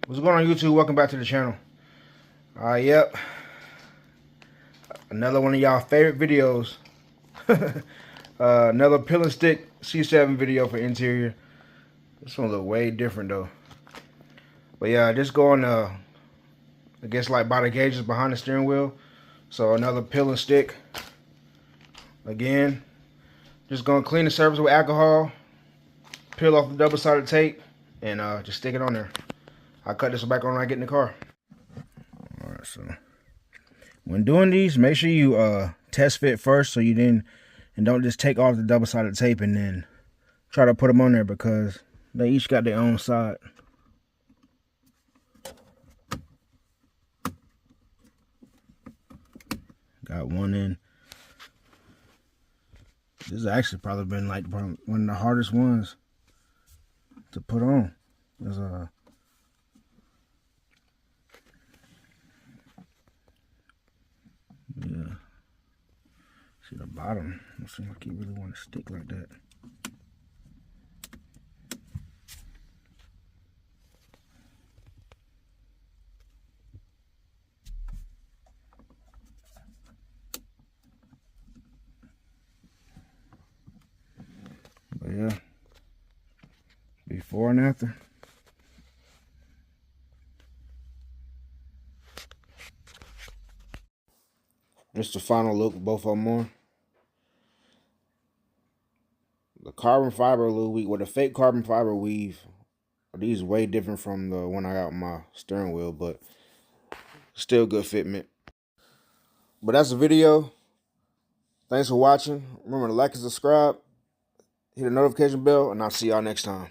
What's going on, YouTube? Welcome back to the channel. Yep. Another one of y'all favorite videos. Another pill and stick C7 video for interior. This one look way different though. But yeah, just going I guess like by the gauges behind the steering wheel. So another pill and stick. Again, just gonna clean the surface with alcohol, peel off the double-sided tape, and just stick it on there. I'll cut this back on when I get in the car. Alright, so when doing these, make sure you test fit first, so you don't just take off the double-sided tape and then try to put them on there, because they each got their own side. Got one in. This has actually probably been like one of the hardest ones to put on. There's yeah. See the bottom. Don't seem like you really want to stick like that. But yeah, before and after. Just the final look, both of them on. The carbon fiber the fake carbon fiber weave, these way different from the one I got on my steering wheel, but still good fitment. But that's the video. Thanks for watching. Remember to like and subscribe, hit the notification bell, and I'll see y'all next time.